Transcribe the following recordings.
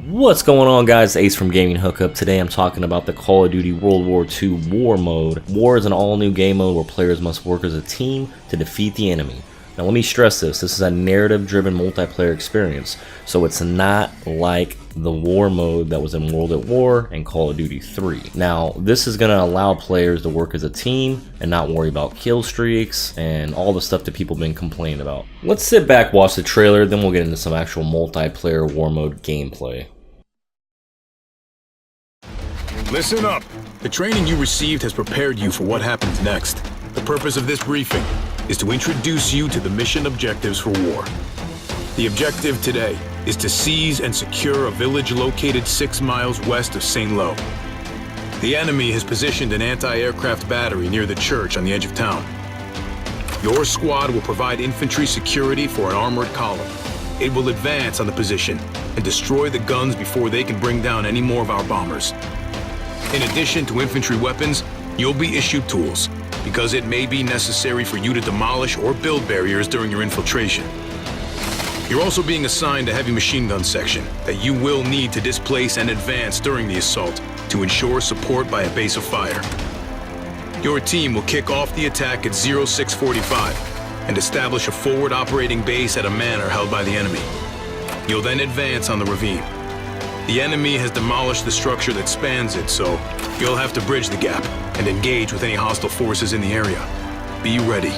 What's going on, guys? Ace from GamingHookup. Today I'm talking about the Call of Duty World War II War Mode. War is an all-new game mode where players must work as a team to defeat the enemy. Now let me stress this is a narrative-driven multiplayer experience, so it's not like the war mode that was in World at War and Call of Duty 3. Now this is going to allow players to work as a team and not worry about kill streaks and all the stuff that people have been complaining about. Let's sit back, watch the trailer, then we'll get into some actual multiplayer war mode gameplay. Listen up. The training you received has prepared you for what happens next. The purpose of this briefing is to introduce you to the mission objectives for war. The objective today is to seize and secure a village located 6 miles west of St. Lo. The enemy has positioned an anti-aircraft battery near the church on the edge of town. Your squad will provide infantry security for an armored column. It will advance on the position and destroy the guns before they can bring down any more of our bombers. In addition to infantry weapons, you'll be issued tools, because it may be necessary for you to demolish or build barriers during your infiltration. You're also being assigned a heavy machine gun section that you will need to displace and advance during the assault to ensure support by a base of fire. Your team will kick off the attack at 0645 and establish a forward operating base at a manor held by the enemy. You'll then advance on the ravine. The enemy has demolished the structure that spans it, so you'll have to bridge the gap and engage with any hostile forces in the area. Be ready.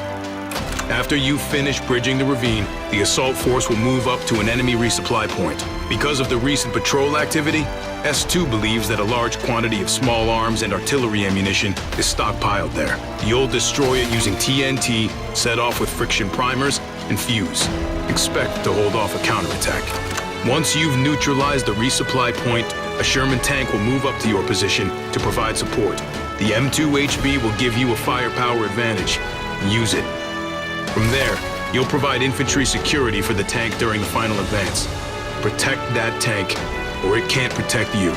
After you finish bridging the ravine, the assault force will move up to an enemy resupply point. Because of the recent patrol activity, S2 believes that a large quantity of small arms and artillery ammunition is stockpiled there. You'll destroy it using TNT, set off with friction primers, and fuse. Expect to hold off a counterattack. Once you've neutralized the resupply point, a Sherman tank will move up to your position to provide support. The M2HB will give you a firepower advantage. Use it. From there, you'll provide infantry security for the tank during the final advance. Protect that tank, or it can't protect you.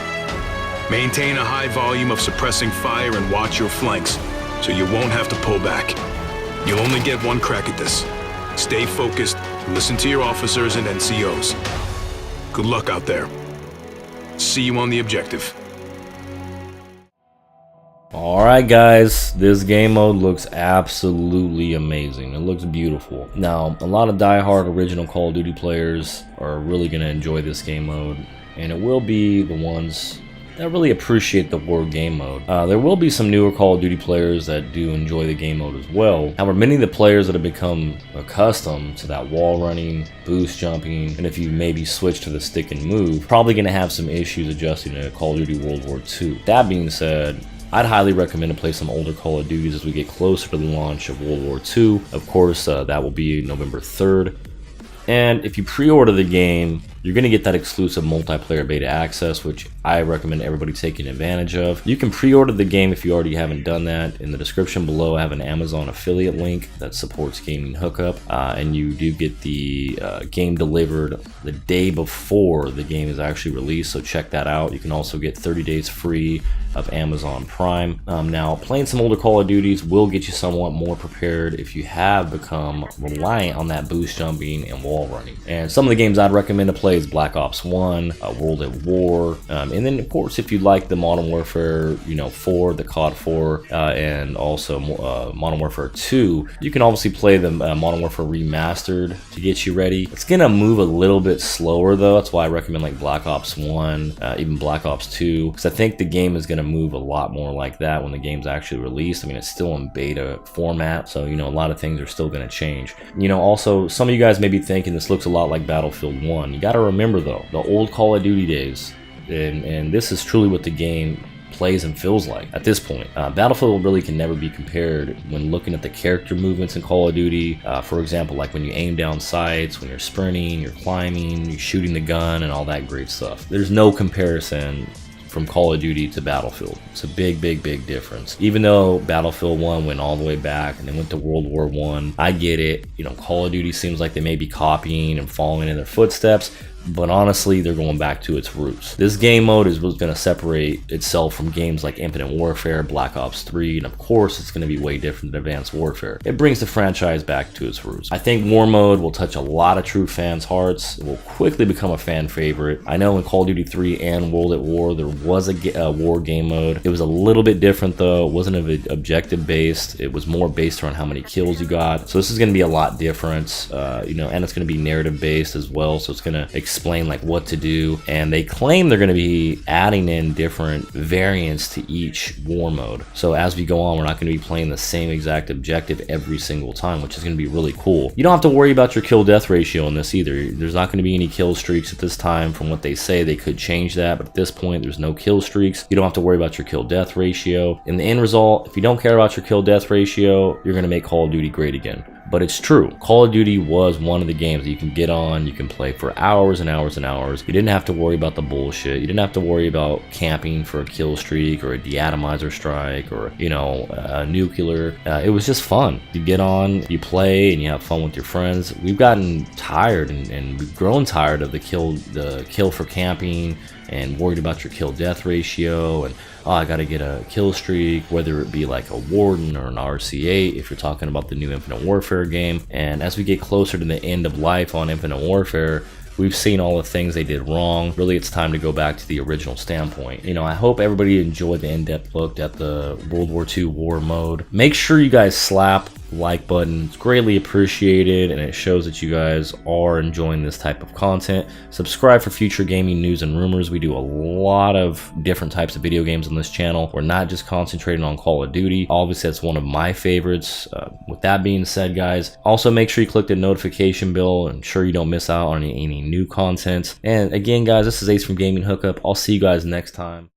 Maintain a high volume of suppressing fire and watch your flanks, so you won't have to pull back. You'll only get one crack at this. Stay focused, listen to your officers and NCOs. Good luck out there. See you on the objective. Alright guys, this game mode looks absolutely amazing. It looks beautiful. Now, a lot of die-hard original Call of Duty players are really going to enjoy this game mode, and it will be the ones that really appreciate the war game mode. There will be some newer Call of Duty players that do enjoy the game mode as well. However, many of the players that have become accustomed to that wall running, boost jumping, and if you maybe switch to the stick and move, probably going to have some issues adjusting to Call of Duty World War II. That being said, I'd highly recommend to play some older Call of Duties as we get closer to the launch of World War II. Of course, that will be November 3rd. And if you pre-order the game, you're going to get that exclusive multiplayer beta access, which I recommend everybody taking advantage of. You can pre-order the game if you already haven't done that. In the description below, I have an Amazon affiliate link that supports GamingHookup, and you do get the game delivered the day before the game is actually released, so check that out. You can also get 30 days free of Amazon Prime. Now, playing some older Call of Duties will get you somewhat more prepared if you have become reliant on that boost jumping and wall running. And some of the games I'd recommend to play is Black Ops 1, World at War, and then of course if you like the Modern Warfare 4, the COD 4, and also Modern Warfare 2, you can obviously play the Modern Warfare Remastered to get you ready. It's gonna move a little bit slower though. That's why I recommend like Black Ops 1, even Black Ops 2, because I think the game is gonna move a lot more like that when the game's actually released. I mean, it's still in beta format, so a lot of things are still going to change. Also, some of you guys may be thinking this looks a lot like Battlefield 1. You got to remember though, the old Call of Duty days, and this is truly what the game plays and feels like at this point. Battlefield really can never be compared when looking at the character movements in Call of Duty. For example, like when you aim down sights, when you're sprinting, you're climbing, you're shooting the gun, and all that great stuff. There's no comparison from Call of Duty to Battlefield. It's a big difference. Even though Battlefield 1 went all the way back and then went to World War 1, I get it. Call of Duty seems like they may be copying and following in their footsteps. but honestly, they're going back to its roots. This game mode is going to separate itself from games like Infinite Warfare, Black Ops 3, and of course, it's going to be way different than Advanced Warfare. It brings the franchise back to its roots. I think War mode will touch a lot of true fans' hearts. It will quickly become a fan favorite. I know in Call of Duty 3 and World at War, there was a war game mode. It was a little bit different though. It wasn't objective based. It was more based around how many kills you got. So this is going to be a lot different, you know, and it's going to be narrative based as well. So it's going to explain like what to do. And they claim they're going to be adding in different variants to each war mode. So as we go on, we're not going to be playing the same exact objective every single time, which is going to be really cool. You don't have to worry about your kill death ratio in this either. There's not going to be any kill streaks at this time. From what they say, they could change that, but at this point there's no kill streaks. You don't have to worry about your kill death ratio. In the end result, if you don't care about your kill death ratio, you're going to make Call of Duty great again. But it's true. Call of Duty was one of the games that you can get on, you can play for hours and hours and hours. You didn't have to worry about the bullshit. You didn't have to worry about camping for a kill streak or a deatomizer strike or, you know, a nuclear. It was just fun. You get on, you play, and you have fun with your friends. We've gotten tired and we've grown tired of the kill for camping and worried about your kill death ratio and, oh, I gotta get a kill streak, whether it be like a Warden or an RC8 if you're talking about the new Infinite Warfare game. And as we get closer to the end of life on Infinite Warfare, we've seen all the things they did wrong. Really, it's time to go back to the original standpoint. You know, I hope everybody enjoyed the in-depth look at the World War II war mode. Make sure you guys slap the like button. It's greatly appreciated, and it shows that you guys are enjoying this type of content. Subscribe for future gaming news and rumors. We do a lot of different types of video games on this channel. We're not just concentrating on Call of Duty. Obviously, that's one of my favorites. With that being said, guys, also make sure you click the notification bell and ensure you don't miss out on any new content. And again, guys, this is Ace from Gaming Hookup. I'll see you guys next time.